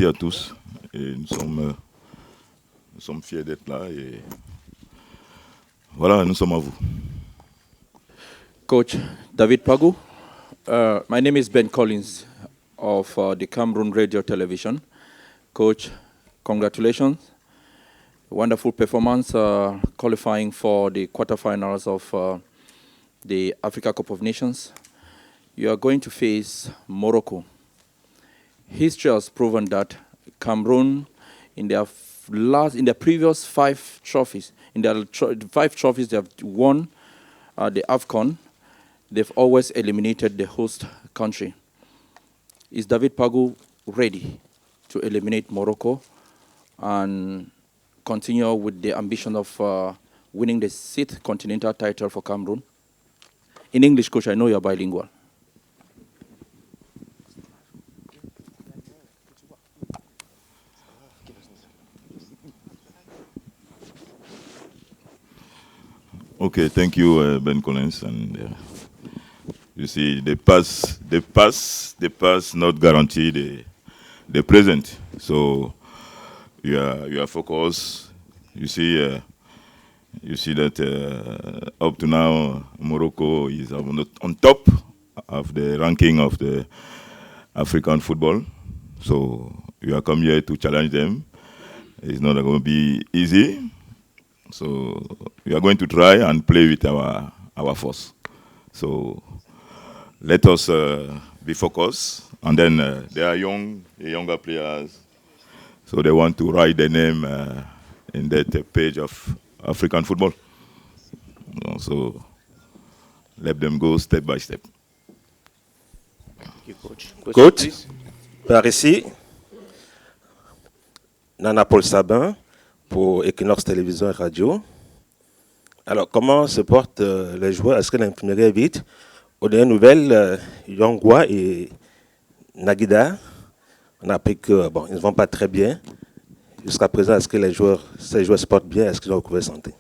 merci à tous. Et nous sommes fiers d'être là. Et voilà, nous sommes à vous. Coach David Pagu, my name is Ben Collins of the Cameroon Radio Television. Coach, congratulations. Wonderful performance qualifying for the quarterfinals of the Africa Cup of Nations. You are going to face Morocco. History has proven that Cameroon, in their previous 5 trophies, in their 5 trophies they have won the AFCON, they've always eliminated the host country. Is David Pagu ready to eliminate Morocco and continue with the ambition of winning the 6th continental title for Cameroon? In English, Coach, I know you're bilingual. Okay, thank you, Ben Collins. And you see, the past not guarantee the present. So you are focused. You see that up to now, Morocco is on top of the ranking of the African football. So you are come here to challenge them. It's not going to be easy. So we are going to try and play with our force. So let us be focused. And then they are younger players. So they want to write their name in that page of African football. So let them go step by step. Thank you, Coach. Coach, par ici, Nana Paul Sabin pour Equinox Télévision et Radio. Alors, comment se portent les joueurs? Est-ce que l'imprimerie est vite? Aux dernières nouvelles, Yongwa et Nagida, on a appris que ils ne vont pas très bien. Jusqu'à présent, est-ce que ces joueurs se portent bien? Est-ce qu'ils ont recouvert santé?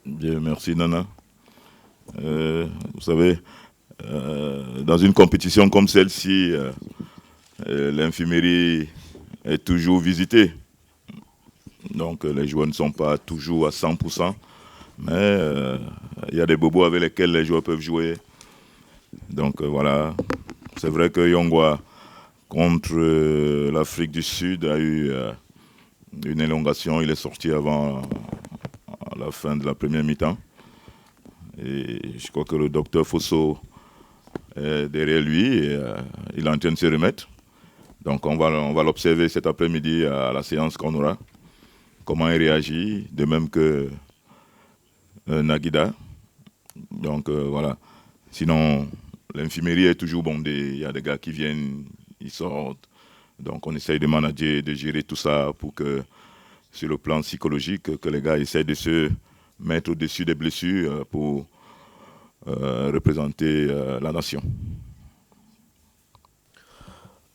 Bien, merci Nana. Vous savez, dans une compétition comme celle-ci, l'infirmerie est toujours visitée. Donc les joueurs ne sont pas toujours à 100%, mais il y a des bobos avec lesquels les joueurs peuvent jouer. Donc voilà, c'est vrai que Yongwa contre l'Afrique du Sud a eu une élongation. Il est sorti avant la fin de la première mi-temps. Et je crois que le docteur Fosso est derrière lui et il est en train de se remettre. Donc on va l'observer cet après-midi à la séance qu'on aura. Comment il réagit, de même que Nagida. Donc voilà. Sinon, l'infirmerie est toujours bondée. Il y a des gars qui viennent, ils sortent. Donc on essaye de manager, de gérer tout ça pour que, sur le plan psychologique, que les gars essayent de se mettre au-dessus des blessures pour représenter la nation.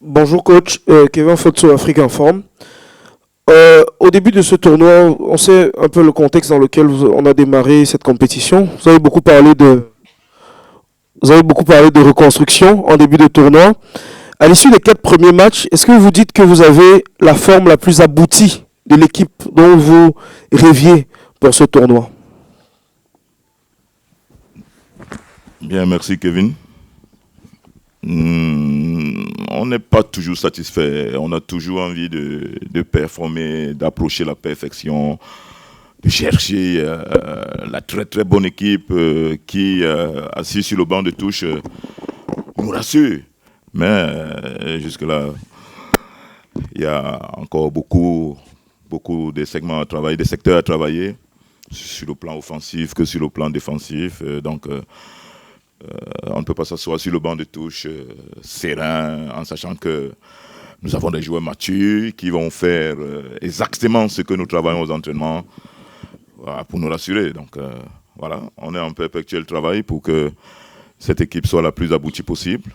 Bonjour coach, Kevin Fotso, Afrique Informe. Au début de ce tournoi, on sait un peu le contexte dans lequel on a démarré cette compétition. Vous avez beaucoup parlé de reconstruction en début de tournoi. À l'issue des 4 premiers matchs, est-ce que vous dites que vous avez la forme la plus aboutie de l'équipe dont vous rêviez pour ce tournoi? Bien, merci Kevin. On n'est pas toujours satisfait. On a toujours envie de performer, d'approcher la perfection, de chercher la très très bonne équipe qui, assise sur le banc de touche, nous rassure. Mais jusque-là, il y a encore beaucoup de segments à travailler, des secteurs à travailler, sur le plan offensif que sur le plan défensif. Donc, on ne peut pas s'asseoir sur le banc de touche serein, en sachant que nous avons des joueurs matures qui vont faire exactement ce que nous travaillons aux entraînements pour nous rassurer. Donc voilà, on est en perpétuel travail pour que cette équipe soit la plus aboutie possible.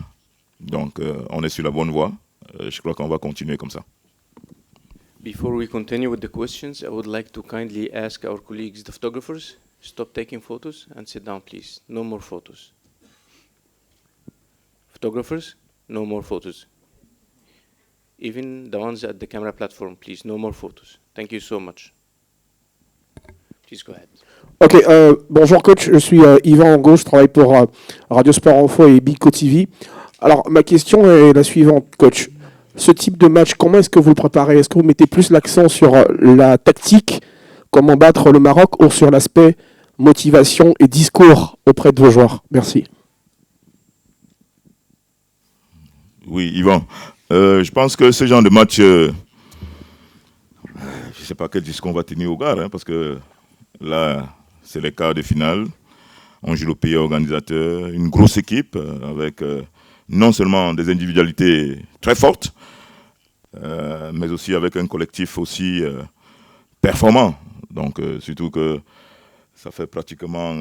Donc on est sur la bonne voie. Je crois qu'on va continuer comme ça. Before we continue with the questions, I would like to kindly ask our colleagues, the photographers, stop taking photos and sit down, please. No more photos. Photographers, No more photos. Even the ones at the camera platform, please, no more photos. Thank you so much. Please go ahead. Ok, bonjour coach, je suis Yvan Angot, je travaille pour Radio Sport Info et Bico TV. Alors ma question est la suivante coach. Ce type de match, comment est-ce que vous le préparez? Est-ce que vous mettez plus l'accent sur la tactique, comment battre le Maroc, ou sur l'aspect motivation et discours auprès de vos joueurs? Merci. Oui, Yvan. Je pense que ce genre de match, je ne sais pas quel discours on va tenir au gars, hein, parce que là, c'est les quarts de finale. On joue le pays organisateur, une grosse équipe avec non seulement des individualités très fortes, mais aussi avec un collectif aussi performant. Donc, surtout que ça fait pratiquement,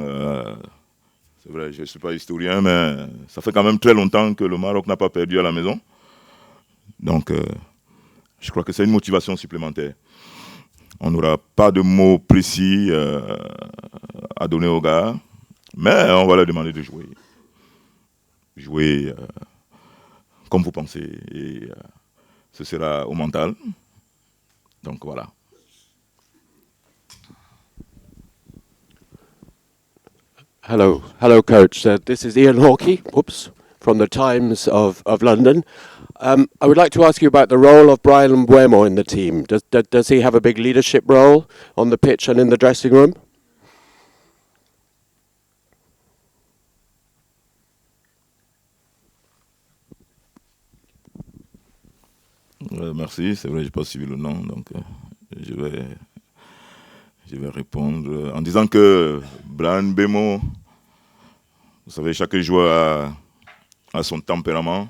c'est vrai, je ne suis pas historien, mais ça fait quand même très longtemps que le Maroc n'a pas perdu à la maison. Donc, je crois que c'est une motivation supplémentaire. On n'aura pas de mots précis à donner aux gars, mais on va leur demander de jouer. Jouer comme vous pensez. Et ce sera au mental. Donc, voilà. Hello, coach. This is Ian Hawkey, from the Times of London. I would like to ask you about the role of Brian Mbeumo in the team. Does he have a big leadership role on the pitch and in the dressing room? Merci, c'est vrai, je n'ai pas suivi le nom, donc je vais répondre en disant que Brian Mbeumo, vous savez, chaque joueur a son tempérament,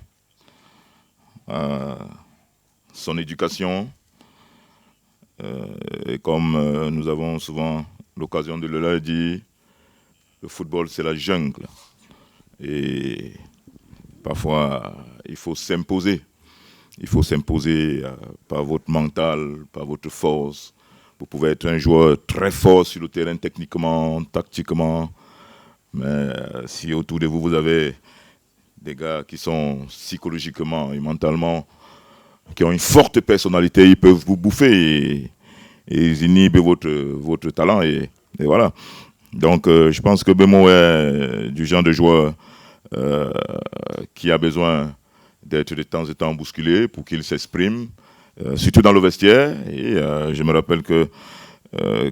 son éducation, et comme nous avons souvent l'occasion de le dire, le football c'est la jungle, et parfois il faut s'imposer. Il faut s'imposer par votre mental, par votre force. Vous pouvez être un joueur très fort sur le terrain techniquement, tactiquement, mais si autour de vous, vous avez des gars qui sont psychologiquement et mentalement, qui ont une forte personnalité, ils peuvent vous bouffer et ils inhibent votre talent. Et voilà. Donc, je pense que Mbeumo est du genre de joueur qui a besoin d'être de temps en temps bousculé pour qu'il s'exprime, surtout dans le vestiaire. Et je me rappelle que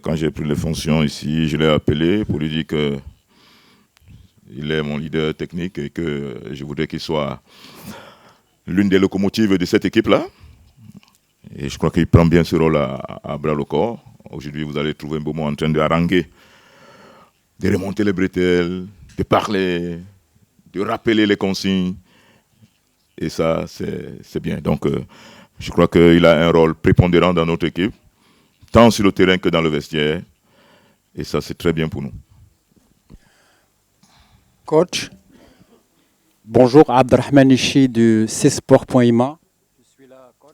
quand j'ai pris les fonctions ici, je l'ai appelé pour lui dire qu'il est mon leader technique et que je voudrais qu'il soit l'une des locomotives de cette équipe-là. Et je crois qu'il prend bien ce rôle à bras le corps. Aujourd'hui, vous allez trouver Mbeumo en train de haranguer, de remonter les bretelles, de parler, de rappeler les consignes. Et ça, c'est bien. Donc, je crois qu'il a un rôle prépondérant dans notre équipe, tant sur le terrain que dans le vestiaire. Et ça, c'est très bien pour nous. Coach, bonjour, Abdelrahman Ishi du csport.ima. Je suis là, coach.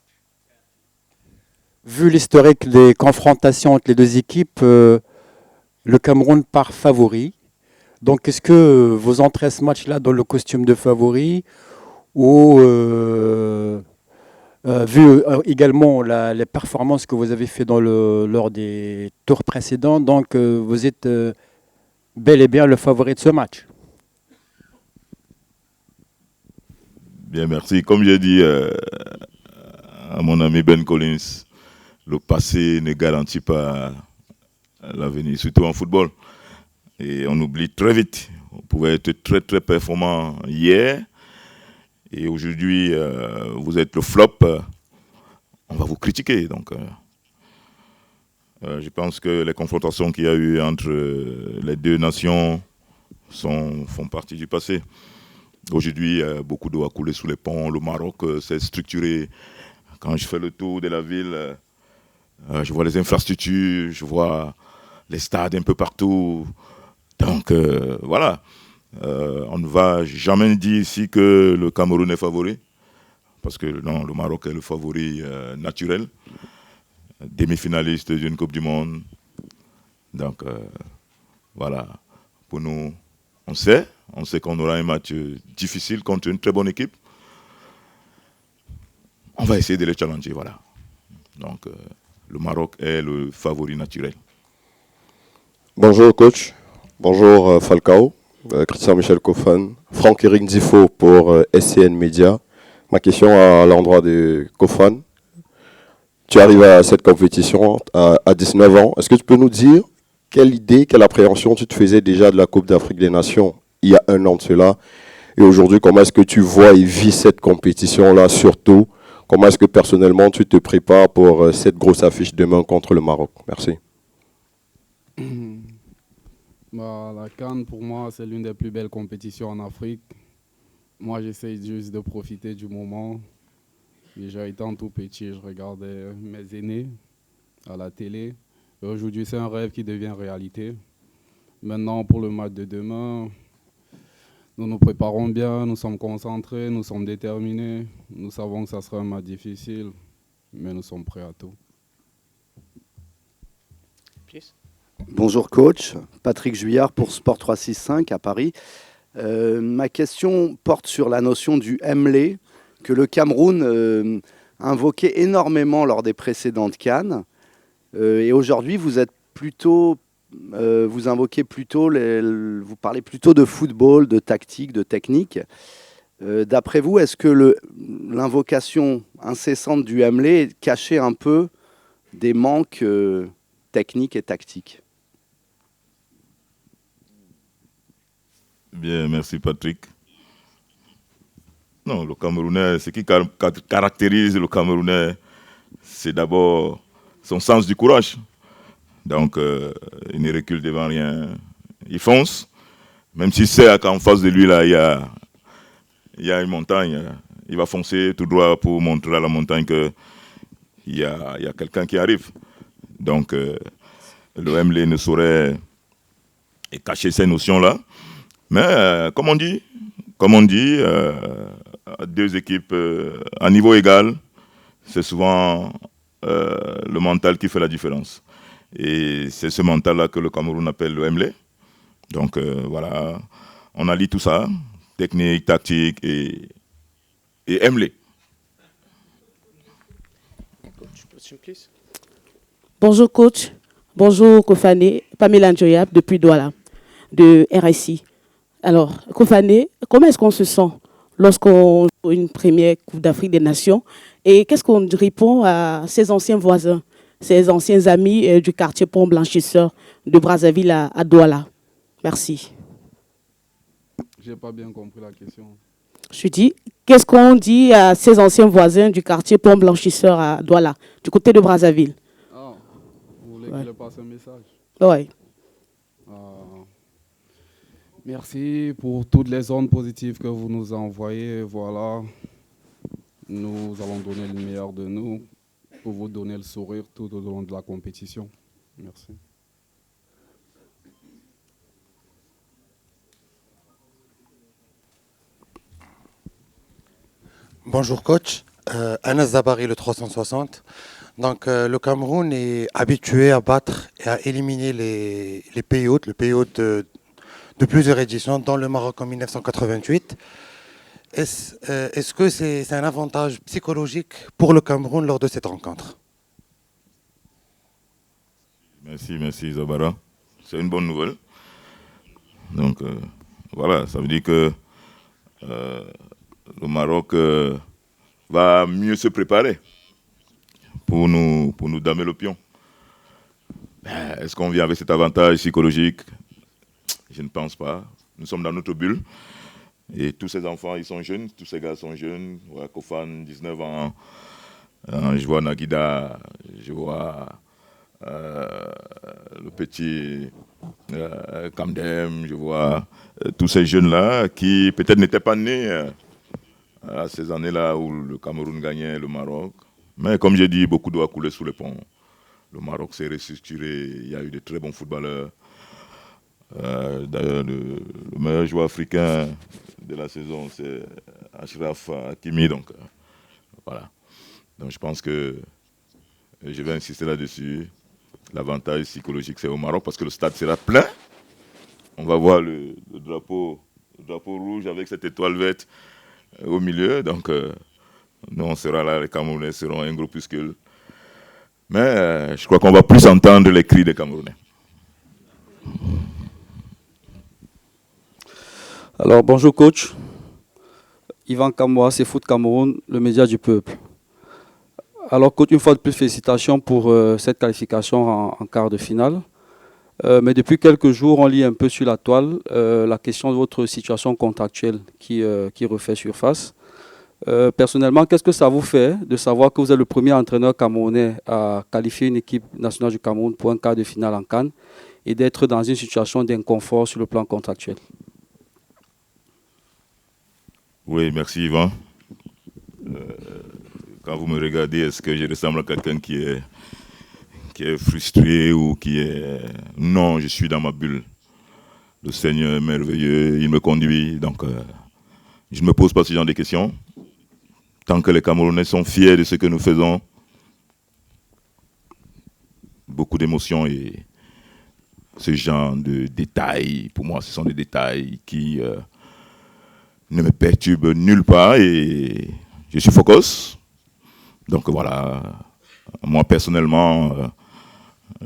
Vu l'historique des confrontations entre les deux équipes, le Cameroun part favori. Donc, est-ce que vous entrez à ce match-là dans le costume de favori ou vu également les performances que vous avez fait lors des tours précédents, donc vous êtes bel et bien le favori de ce match? Bien, merci. Comme j'ai dit à mon ami Ben Collins, le passé ne garantit pas l'avenir, surtout en football. Et on oublie très vite. On pouvait être très, très performant hier. Et aujourd'hui, vous êtes le flop. On va vous critiquer. Donc, je pense que les confrontations qu'il y a eu entre les deux nations font partie du passé. Aujourd'hui, beaucoup d'eau a coulé sous les ponts. Le Maroc s'est structuré. Quand je fais le tour de la ville, je vois les infrastructures, je vois les stades un peu partout. Donc, voilà. On ne va jamais dire ici que le Cameroun est favori. Parce que non, le Maroc est le favori naturel. Demi-finaliste d'une Coupe du Monde. Donc, voilà. Pour nous, on sait qu'on aura un match difficile contre une très bonne équipe. on va essayer de les challenger, voilà. Donc, le Maroc est le favori naturel. Bonjour coach, bonjour Falcao, Christian-Michel Kofan, Franck-Éric Dzifo pour SCN Media. Ma question à l'endroit de Kofan. Tu arrives à cette compétition à 19 ans. Est-ce que tu peux nous dire quelle idée, quelle appréhension tu te faisais déjà de la Coupe d'Afrique des Nations il y a un an de cela? Et aujourd'hui, comment est-ce que tu vois et vis cette compétition-là surtout? Comment est-ce que personnellement tu te prépares pour cette grosse affiche demain contre le Maroc? Merci. La CAN, pour moi, c'est l'une des plus belles compétitions en Afrique. Moi, j'essaie juste de profiter du moment. Déjà étant tout petit, je regardais mes aînés à la télé. Et aujourd'hui, c'est un rêve qui devient réalité. Maintenant, pour le match de demain, nous nous préparons bien, nous sommes concentrés, nous sommes déterminés. Nous savons que ça sera un match difficile, mais nous sommes prêts à tout. Please. Bonjour coach, Patrick Juillard pour Sport 365 à Paris. Ma question porte sur la notion du Mlé que le Cameroun invoquait énormément lors des précédentes CAN. Et aujourd'hui, vous êtes plutôt, vous invoquez plutôt, vous parlez plutôt de football, de tactique, de technique. D'après vous, est-ce que l'invocation incessante du Mlé cachait un peu des manques techniques et tactiques? Bien, merci Patrick. Non, le Camerounais, ce qui caractérise le Camerounais, c'est d'abord son sens du courage. Donc, il ne recule devant rien. Il fonce, même s'il sait qu'en face de lui, là, il y a une montagne. Il va foncer tout droit pour montrer à la montagne qu'il y a quelqu'un qui arrive. Donc, le MLE ne saurait cacher ces notions-là. Mais, comme on dit, deux équipes à niveau égal, c'est souvent le mental qui fait la différence. Et c'est ce mental-là que le Cameroun appelle le MLE. Donc, voilà, on allie tout ça, technique, tactique et MLE. Bonjour coach, bonjour Kofane, Pamela Njoyab depuis Douala, de RSI. Alors, Kofane, comment est-ce qu'on se sent lorsqu'on joue une première Coupe d'Afrique des Nations? Et qu'est-ce qu'on répond à ses anciens voisins, ses anciens amis du quartier Pont Blanchisseur de Brazzaville à Douala? Merci. Je n'ai pas bien compris la question. Je dis, qu'est-ce qu'on dit à ses anciens voisins du quartier Pont Blanchisseur à Douala, du côté de Brazzaville? Ah, vous voulez qu'il passe un message? Oui. Merci pour toutes les ondes positives que vous nous envoyez. Voilà, nous allons donner le meilleur de nous pour vous donner le sourire tout au long de la compétition. Merci. Bonjour coach, Anas Zabari le 360. Donc le Cameroun est habitué à battre et à éliminer les pays hôtes, le pays hôte de plusieurs éditions, dont le Maroc en 1988. Est-ce que c'est un avantage psychologique pour le Cameroun lors de cette rencontre? Merci Zabara. C'est une bonne nouvelle. Donc voilà, ça veut dire que le Maroc va mieux se préparer pour nous damer le pion. Est-ce qu'on vient avec cet avantage psychologique? Je ne pense pas. Nous sommes dans notre bulle. Et tous ces enfants, ils sont jeunes. Tous ces gars sont jeunes. Ouais, Kofan, 19 ans. Je vois Naguida. Je vois le petit Kamdem. Je vois tous ces jeunes-là qui peut-être n'étaient pas nés à ces années-là où le Cameroun gagnait le Maroc. Mais comme j'ai dit, beaucoup d'eau a coulé sous les ponts. Le Maroc s'est restructuré. Il y a eu de très bons footballeurs. D'ailleurs, le meilleur joueur africain de la saison, c'est Achraf Hakimi. Donc, voilà. Donc, je pense que je vais insister là-dessus. L'avantage psychologique, c'est au Maroc parce que le stade sera plein. On va voir le drapeau rouge avec cette étoile verte au milieu. Donc, Nous, on sera là, les Camerounais seront un groupuscule. Mais je crois qu'on va plus entendre les cris des Camerounais. Alors, bonjour coach. Yvan Kamoa, c'est Foot Cameroun, le média du peuple. Alors, coach, une fois de plus, félicitations pour cette qualification en quart de finale. Mais depuis quelques jours, on lit un peu sur la toile la question de votre situation contractuelle qui refait surface. Personnellement, qu'est-ce que ça vous fait de savoir que vous êtes le premier entraîneur camerounais à qualifier une équipe nationale du Cameroun pour un quart de finale en CAN et d'être dans une situation d'inconfort sur le plan contractuel? Oui, merci Yvan. Quand vous me regardez, est-ce que je ressemble à quelqu'un qui est frustré ou qui est... Non, je suis dans ma bulle. Le Seigneur est merveilleux, il me conduit, donc je ne me pose pas ce genre de questions. Tant que les Camerounais sont fiers de ce que nous faisons, beaucoup d'émotions et ce genre de détails, pour moi, ce sont des détails qui ne me perturbent nulle part et je suis focus. Donc voilà, moi personnellement,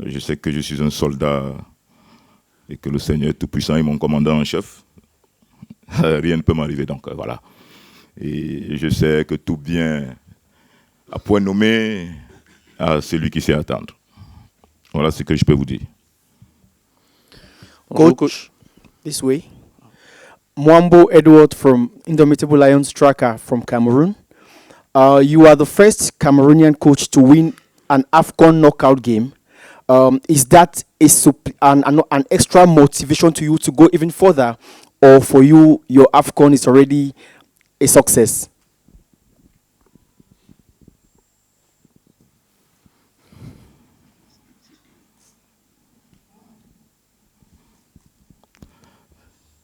je sais que je suis un soldat et que le Seigneur Tout-Puissant est mon commandant en chef. Rien ne peut m'arriver, donc voilà. Et je sais que tout bien à point nommé à celui qui sait attendre. Voilà ce que je peux vous dire. Coach, this way. Mwambo Edward from Indomitable Lions Tracker from Cameroon. You are the first Cameroonian coach to win an AFCON knockout game. Is that an extra motivation to you to go even further, or for you, your AFCON is already a success?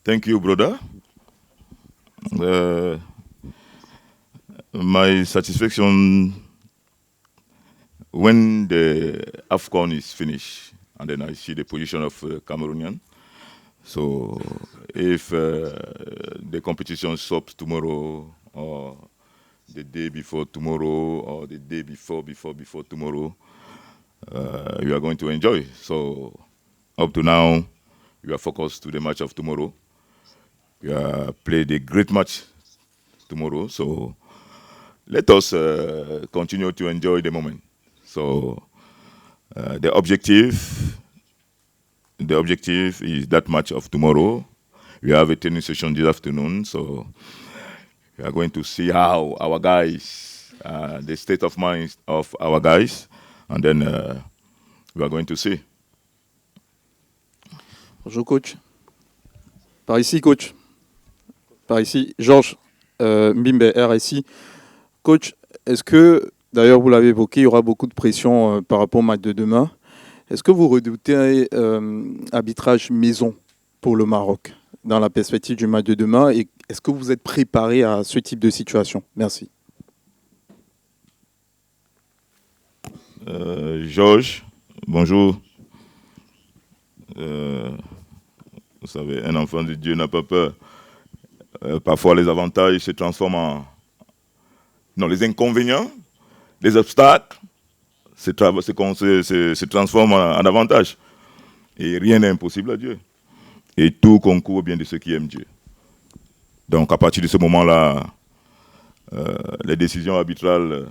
Thank you, brother. My satisfaction when the AFCON is finished and then I see the position of Cameroonian. So if the competition stops tomorrow or the day before tomorrow or the day before tomorrow, you are going to enjoy. So up to now, we are focused to the match of tomorrow. We have played a great match tomorrow, so let us continue to enjoy the moment. So the objective is that match of tomorrow. We have a training session this afternoon, so we are going to see how our guys, the state of mind of our guys, and then we are going to see. Bonjour coach. Par ici coach. Par ici, Georges Mbimbe, RSI. Coach, est-ce que, d'ailleurs vous l'avez évoqué, il y aura beaucoup de pression par rapport au match de demain. Est-ce que vous redoutez un arbitrage maison pour le Maroc dans la perspective du match de demain et est-ce que vous êtes préparé à ce type de situation? Merci. Georges, bonjour. Vous savez, un enfant de Dieu n'a pas peur. Parfois, les avantages se transforment en... Non, les inconvénients, les obstacles se transforment en avantages. Et rien n'est impossible à Dieu. Et tout concourt au bien de ceux qui aiment Dieu. Donc, à partir de ce moment-là, les décisions arbitrales,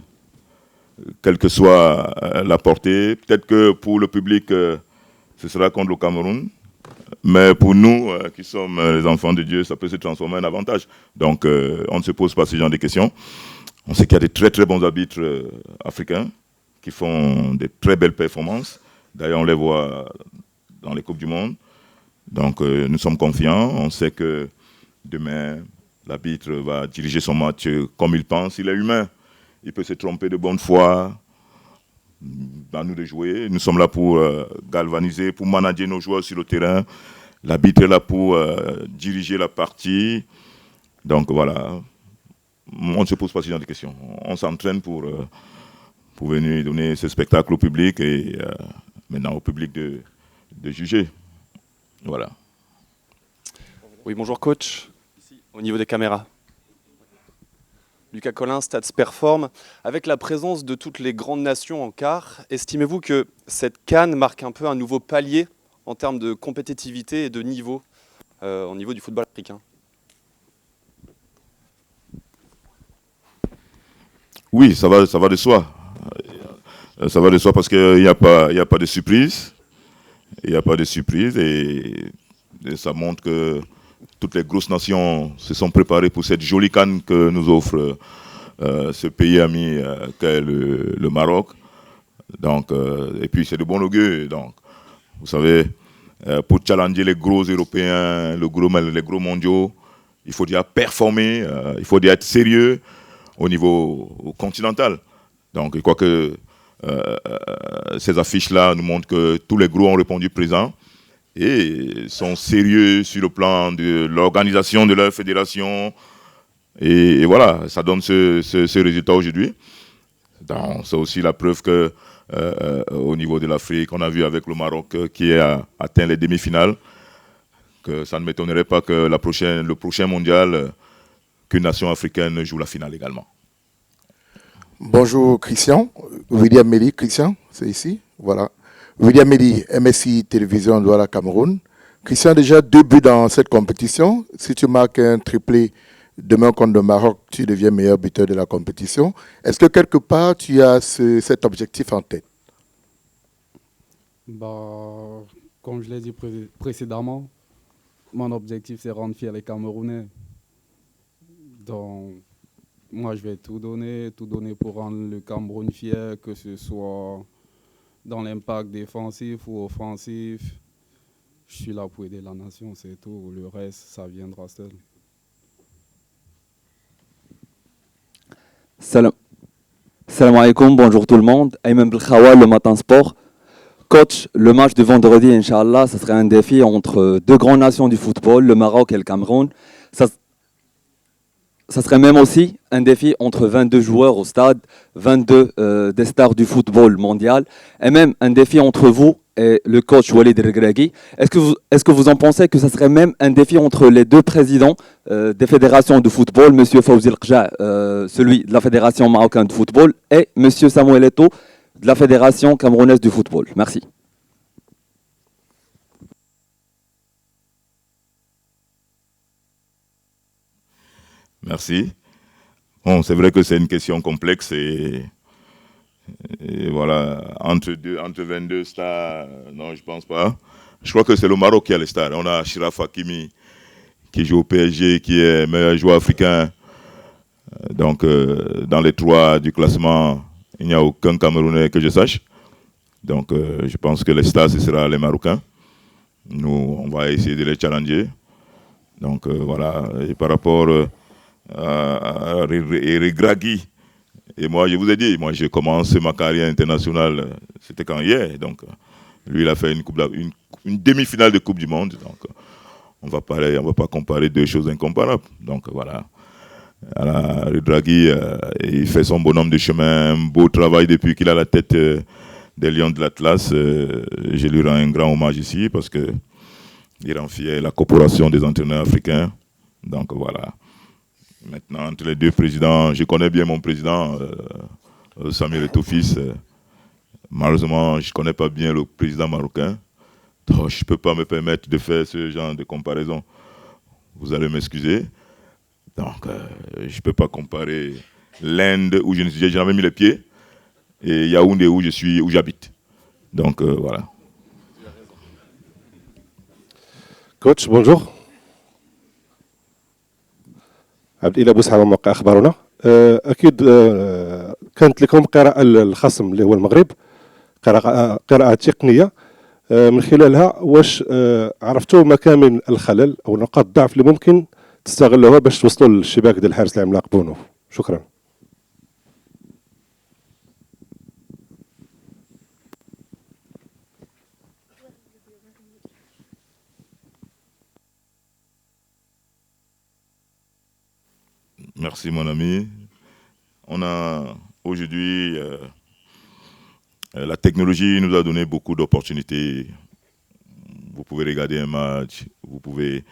quelle que soit la portée, peut-être que pour le public, ce sera contre le Cameroun. Mais pour nous, qui sommes les enfants de Dieu, ça peut se transformer en avantage. Donc, on ne se pose pas ce genre de questions. On sait qu'il y a des très très bons arbitres africains qui font de très belles performances. D'ailleurs, on les voit dans les Coupes du Monde. Donc, nous sommes confiants. On sait que demain, l'arbitre va diriger son match comme il pense. Il est humain. Il peut se tromper de bonne foi. À nous de jouer. Nous sommes là pour galvaniser, pour manager nos joueurs sur le terrain. L'arbitre est là pour diriger la partie. Donc voilà, on ne se pose pas ce genre de questions. On s'entraîne pour venir donner ce spectacle au public et maintenant au public de juger. Voilà. Oui, bonjour coach. Ici, au niveau des caméras. Lucas Collin, Stade Perform. Avec la présence de toutes les grandes nations en quart, estimez-vous que cette CAN marque un peu un nouveau palier en termes de compétitivité et de niveau au niveau du football africain? Oui, ça va de soi. Ça va de soi parce qu'il n'y a pas de surprise. Il n'y a pas de surprise et ça montre que toutes les grosses nations se sont préparées pour cette jolie CAN que nous offre ce pays ami qu'est le Maroc. Donc, et puis c'est de bon augure. Donc, vous savez, pour challenger les gros Européens, les gros mondiaux, il faut déjà performer, il faut déjà être sérieux au niveau continental. Donc, je crois que ces affiches-là nous montrent que tous les gros ont répondu présent et sont sérieux sur le plan de l'organisation de leur fédération. Et voilà, ça donne ce résultat aujourd'hui. C'est aussi la preuve que au niveau de l'Afrique, on a vu avec le Maroc qui a atteint les demi-finales, que ça ne m'étonnerait pas que le prochain mondial, qu'une nation africaine joue la finale également. Bonjour Christian, William Meli, Christian, c'est ici, voilà. William Meli, MSI Télévision Douala Cameroun. Christian, déjà 2 buts dans cette compétition. Si tu marques un triplé demain contre le Maroc, tu deviens meilleur buteur de la compétition. Est-ce que quelque part tu as cet objectif en tête? Comme je l'ai dit précédemment, mon objectif c'est rendre fier les Camerounais. Donc, moi, je vais tout donner pour rendre le Cameroun fier, que ce soit dans l'impact défensif ou offensif. Je suis là pour aider la nation, c'est tout. Le reste, ça viendra seul. Salam alaikum, bonjour tout le monde. Ayman Belkhawa, le Matin Sport. Coach, le match de vendredi, Inch'Allah, ce serait un défi entre 2 grandes nations du football, le Maroc et le Cameroun. Ça serait même aussi un défi entre 22 joueurs au stade, 22 des stars du football mondial, et même un défi entre vous et le coach Walid Regragui. Est-ce que vous en pensez que ça serait même un défi entre les 2 présidents des fédérations de football, M. Fawzi El-Qja, celui de la Fédération marocaine de football, et M. Samuel Eto'o de la Fédération camerounaise du football? Merci. Merci. Bon, c'est vrai que c'est une question complexe et voilà, entre 22 stars, non, je pense pas. Je crois que c'est le Maroc qui a les stars. On a Achraf Hakimi qui joue au PSG, qui est meilleur joueur africain. Donc, dans les 3 du classement, il n'y a aucun Camerounais que je sache. Donc, je pense que les stars, ce sera les Marocains. Nous, on va essayer de les challenger. Donc, voilà. Et par rapport à Regragui, et moi, je vous ai dit, moi, j'ai commencé ma carrière internationale, c'était quand hier. Donc, lui, il a fait une demi-finale de Coupe du Monde. Donc, on va pas comparer 2 choses incomparables. Donc, voilà. Regragui, il fait son bonhomme de chemin, un beau travail depuis qu'il a la tête des Lions de l'Atlas. Je lui rends un grand hommage ici parce que il rend fier la coopération des entraîneurs africains. Donc, voilà. Maintenant, entre les 2 présidents, je connais bien mon président, Samuel Eto'o fils. Malheureusement, je ne connais pas bien le président marocain. Donc, je ne peux pas me permettre de faire ce genre de comparaison. Vous allez m'excuser. Donc, je ne peux pas comparer l'Inde, où je n'ai jamais mis les pieds, et Yaoundé, où j'habite. Donc, voilà. Coach, bonjour. عبد الإله بوسعة من موقع أخبارنا. أكيد كانت لكم قراءة الخصم اللي هو المغرب، قراءة تقنية من خلالها واش عرفتوا مكامن الخلل أو نقاط الضعف اللي ممكن تستغلوها باش توصلوا للشباك ديال الحارس العملاق بونو. شكرا. Merci mon ami. On a aujourd'hui, la technologie nous a donné beaucoup d'opportunités. Vous pouvez regarder un match, vous pouvez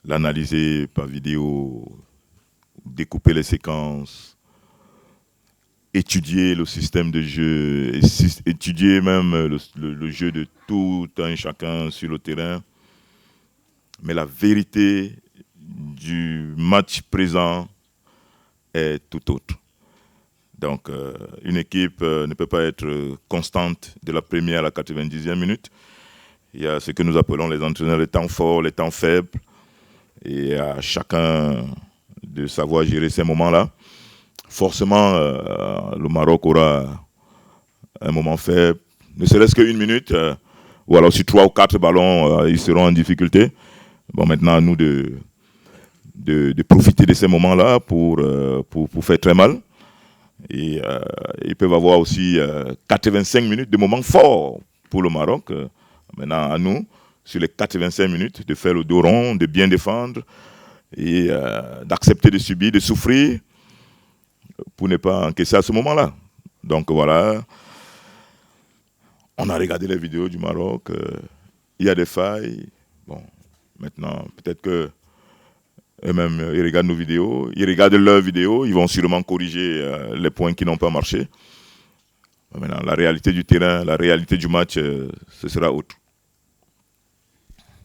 l'analyser par vidéo, découper les séquences, étudier le système de jeu, étudier même le jeu de tout un chacun sur le terrain. Mais la vérité du match présent est tout autre. Donc, une équipe ne peut pas être constante de la première à la 90e minute. Il y a ce que nous appelons les entraîneurs les temps forts, les temps faibles. Et à chacun de savoir gérer ces moments-là. Forcément, le Maroc aura un moment faible, ne serait-ce qu'une minute, ou alors sur 3 ou 4 ballons, ils seront en difficulté. Bon, maintenant, à nous de profiter de ces moments-là pour faire très mal. Et ils peuvent avoir aussi 85 minutes de moments forts pour le Maroc. Maintenant, à nous, sur les 85 minutes, de faire le dos rond, de bien défendre et d'accepter de subir, de souffrir pour ne pas encaisser à ce moment-là. Donc voilà, on a regardé les vidéos du Maroc, il y a des failles. Bon, maintenant, peut-être que eux-mêmes, ils regardent nos vidéos, ils regardent leurs vidéos, ils vont sûrement corriger les points qui n'ont pas marché. Maintenant, la réalité du terrain, la réalité du match, ce sera autre.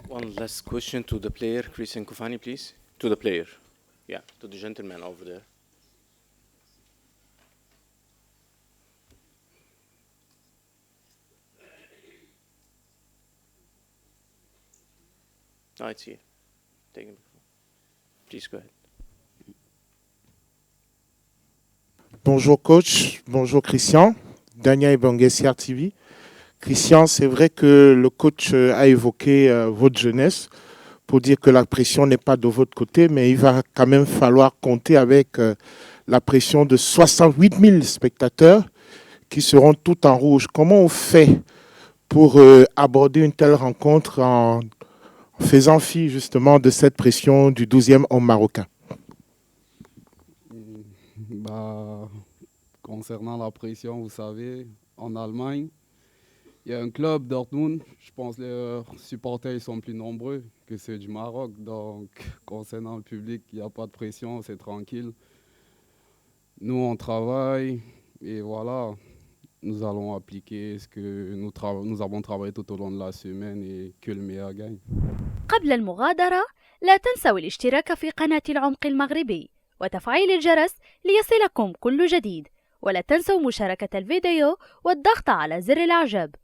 One last question to the player, Christian Koufani, please. To the player. Yeah, to the gentleman over there. No, it's here. Take him. Please go ahead. Bonjour coach, bonjour Christian, Daniel Banguessier TV. Christian, c'est vrai que le coach a évoqué votre jeunesse pour dire que la pression n'est pas de votre côté, mais il va quand même falloir compter avec la pression de 68 000 spectateurs qui seront tout en rouge. Comment on fait pour aborder une telle rencontre en faisant fi justement de cette pression du 12e homme marocain? Concernant la pression, vous savez, en Allemagne, il y a un club, Dortmund, je pense que les supporters sont plus nombreux que ceux du Maroc. Donc, concernant le public, il n'y a pas de pression, c'est tranquille. Nous, on travaille et voilà, nous allons appliquer ce que nous avons travaillé tout au long de la semaine et que le meilleur gagne. قبل المغادرة لا تنسوا الاشتراك في قناة العمق المغربي وتفعيل الجرس ليصلكم كل جديد، ولا تنسوا مشاركة الفيديو والضغط على زر الإعجاب.